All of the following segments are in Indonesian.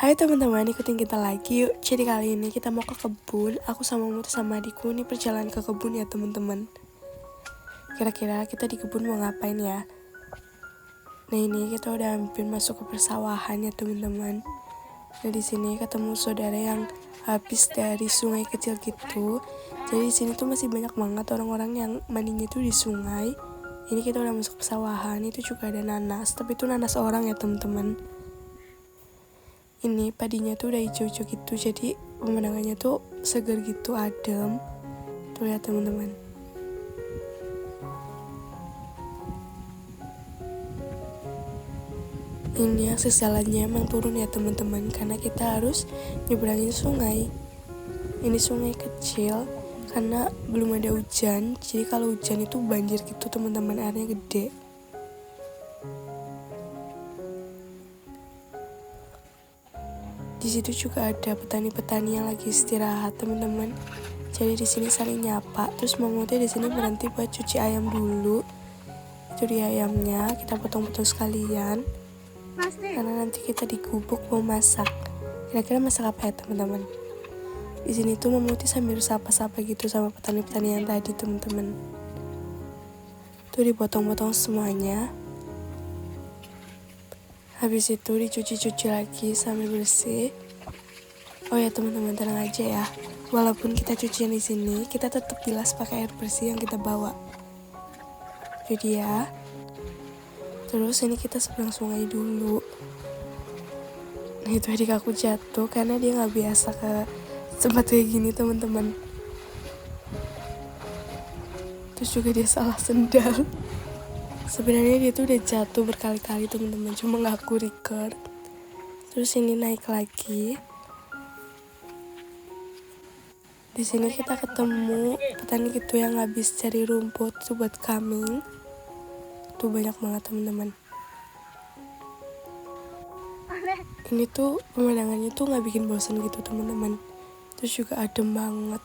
Hai teman-teman, ikutin kita lagi yuk. Jadi kali ini kita mau ke kebun. Aku sama Mutu sama adikku ini perjalanan ke kebun ya teman-teman. Kira-kira kita di kebun mau ngapain ya? Nah ini kita udah hampir masuk ke persawahan ya teman-teman. Nah di sini ketemu saudara yang habis dari sungai kecil gitu. Jadi di sini tuh masih banyak banget orang-orang yang mandinya tuh di sungai. Ini kita udah masuk persawahan. Itu juga ada nanas, tapi itu nanas orang ya teman-teman. Ini padinya tuh udah hijau-hijau gitu, jadi pemandangannya tuh seger gitu, adem. Tuh lihat teman-teman. Ini akses jalannya emang turun ya teman-teman, karena kita harus nyebrangin sungai. Ini sungai kecil karena belum ada hujan, jadi kalau hujan itu banjir gitu teman-teman, airnya gede. Di situ juga ada petani-petani yang lagi istirahat teman-teman. Jadi di sini saling nyapa. Terus Mamutnya di sini berhenti buat cuci ayam dulu. Itu dia ayamnya, kita potong-potong sekalian. Karena nanti kita digubuk mau masak. Kira-kira masak apa ya teman-teman? Di sini tuh Mamutnya sambil sapa-sapa gitu sama petani-petani yang tadi teman-teman. Tuh dipotong-potong semuanya. Habis itu dicuci-cuci lagi sampai bersih. Oh ya teman-teman, tenang aja ya. Walaupun kita cucian di sini, kita tetap bilas pakai air bersih yang kita bawa. Jadi ya. Terus ini kita seberang sungai dulu. Nah itu adik aku jatuh karena dia nggak biasa ke tempat kayak gini teman-teman. Terus juga dia salah sendal. Sebenarnya dia tuh udah jatuh berkali-kali teman-teman, cuma nggak aku record. Terus ini naik lagi. Di sini kita ketemu petani gitu yang habis cari rumput tuh buat kambing. Tuh banyak banget teman-teman. Ini tuh pemandangannya tuh nggak bikin bosan gitu teman-teman. Terus juga adem banget.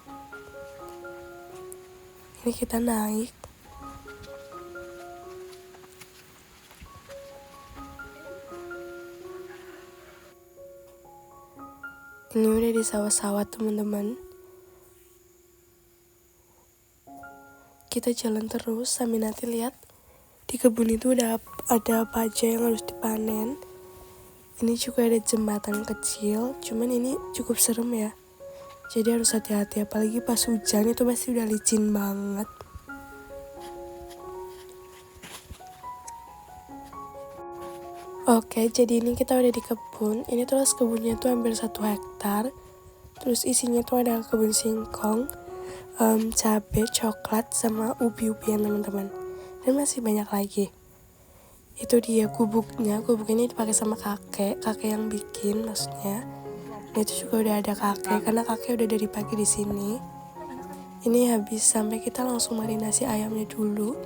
Ini kita naik. Ini udah di sawah-sawah teman-teman. Kita jalan terus sambil nanti lihat di kebun itu udah ada apa aja yang harus dipanen. Ini juga ada jembatan kecil, cuman ini cukup serem ya. Jadi harus hati-hati, apalagi pas hujan itu pasti udah licin banget. Oke, jadi ini kita udah di kebun. Ini terus kebunnya tuh hampir 1 hektar. Terus isinya tuh ada kebun singkong, cabai, coklat, sama ubi-ubian teman-teman. Dan masih banyak lagi. Itu dia gubuknya ini dipakai sama kakek yang bikin maksudnya. Nah itu juga udah ada kakek, karena kakek udah dari pagi di sini. Ini habis sampai kita langsung marinasi ayamnya dulu.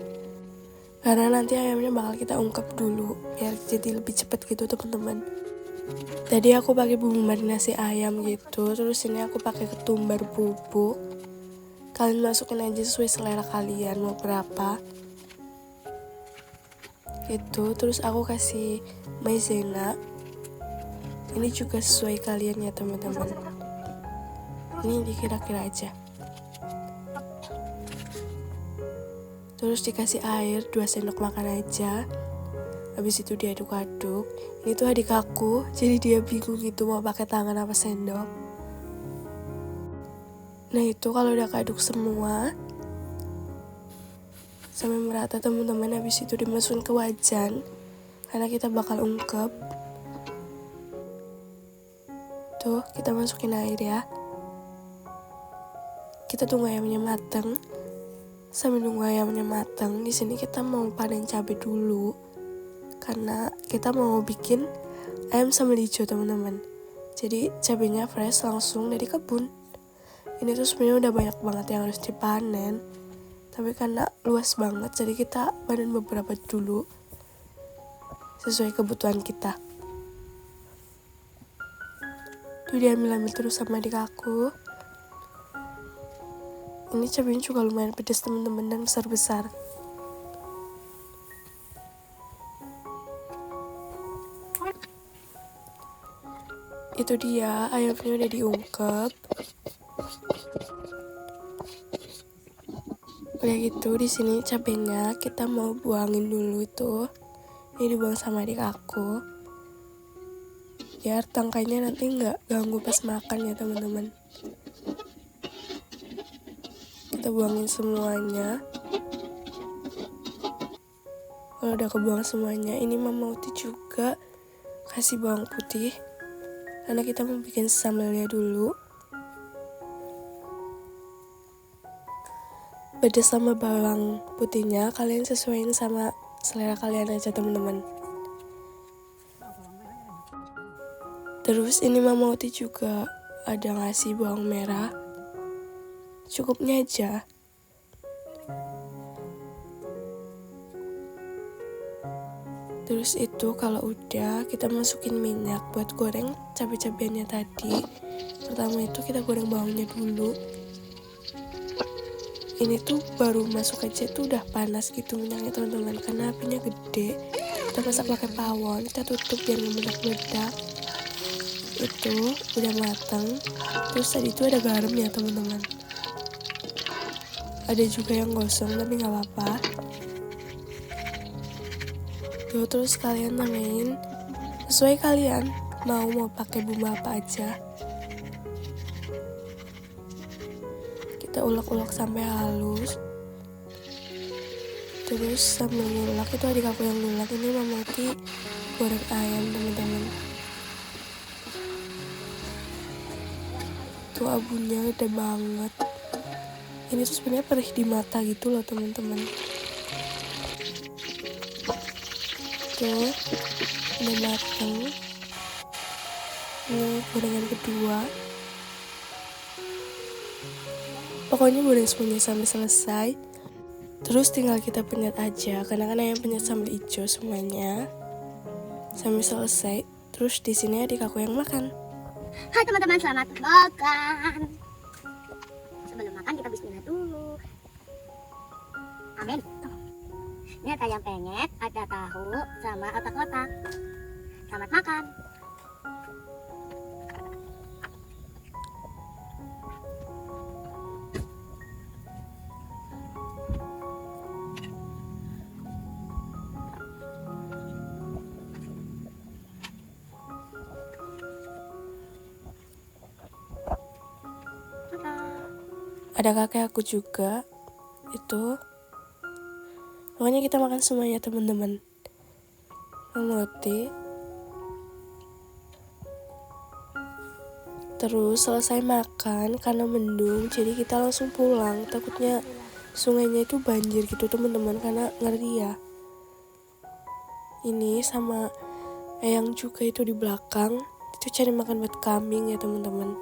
Karena nanti ayamnya bakal kita ungkep dulu biar jadi lebih cepet gitu teman-teman. Tadi aku pakai bumbu marinasi ayam gitu, terus ini aku pakai ketumbar bubuk. Kalian masukin aja sesuai selera kalian mau berapa. Gitu, terus aku kasih maizena. Ini juga sesuai kalian ya teman-teman. Ini dikira-kira aja. Terus dikasih air 2 sendok makan aja. Habis itu diaduk-aduk. Ini tuh adik aku, jadi dia bingung gitu mau pakai tangan apa sendok. Nah itu kalau udah keaduk semua sampai merata teman-teman, habis itu dimasukin ke wajan karena kita bakal ungkep. Tuh kita masukin air ya. Kita tunggu ayamnya mateng. Sambil nunggu ayamnya mateng, di sini kita mau panen cabai dulu. Karena kita mau bikin ayam sambal hijau teman-teman. Jadi cabainya fresh langsung dari kebun. Ini tuh sebenarnya udah banyak banget yang harus dipanen. Tapi karena luas banget, jadi kita panen beberapa dulu. Sesuai kebutuhan kita. Tuh diambil-ambil terus sama adik aku. Ini cabainya juga lumayan pedas teman-teman dan besar-besar. Itu dia, ayamnya udah diungkep. Udah gitu di sini cabenya kita mau buangin dulu itu. Ini dibuang sama adik aku. Biar tangkainya nanti nggak ganggu pas makan ya teman-teman. Kita buangin semuanya. Kalau udah kebuang semuanya, ini Mama Uti juga kasih bawang putih. Karena kita mau bikin sambalnya dulu. Pedas sama bawang putihnya kalian sesuaiin sama selera kalian aja teman-teman. Terus ini Mama Uti juga ada ngasih bawang merah. Cukupnya aja. Terus itu kalau udah kita masukin minyak buat goreng cabai-cabiannya tadi. Pertama itu kita goreng bawangnya dulu. Ini tuh baru masuk aja tuh udah panas gitu minyaknya teman-teman, karena apinya gede. Kita masak pakai pawon, kita tutup biar meledak-ledak. Itu udah matang. Terus tadi itu ada garam ya teman-teman. Ada juga yang gosong tapi nggak apa-apa. Tuh, terus kalian tambahin sesuai kalian mau pakai bumbu apa aja. Kita ulek-ulek sampai halus. Terus sambil ngulek, itu adik aku yang ngulek. Ini Mama Uti goreng ayam teman-teman. Tuh abunya gede banget. Ini tuh sebenarnya perih di mata gitu loh teman-teman. Tuh udah mateng. Ini gorengan kedua. Pokoknya goreng semuanya sampai selesai. Terus tinggal kita penyet aja, karena kan ayam penyet sambal hijau semuanya sampai selesai. Terus di sini adik aku yang makan. Hai teman-teman, selamat makan. Sebelum makan kita bismillah dulu. Amin. Ini ada ayam penyet, ada tahu, sama otak-otak. Selamat makan. Ada kakek aku juga. Itu pokoknya kita makan semuanya teman-teman. Mama Uti. Terus selesai makan karena mendung, jadi kita langsung pulang. Takutnya sungainya itu banjir gitu teman-teman, karena ngeri ya. Ini sama Eyang juga itu di belakang. Itu cari makan buat kambing ya teman-teman.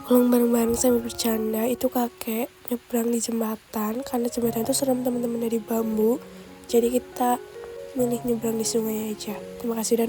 Pulang bareng-bareng sambil bercanda. Itu kakek nyebrang di jembatan, karena jembatan itu serem teman-teman dari bambu. Jadi kita milih nyebrang di sungai aja. Terima kasih udah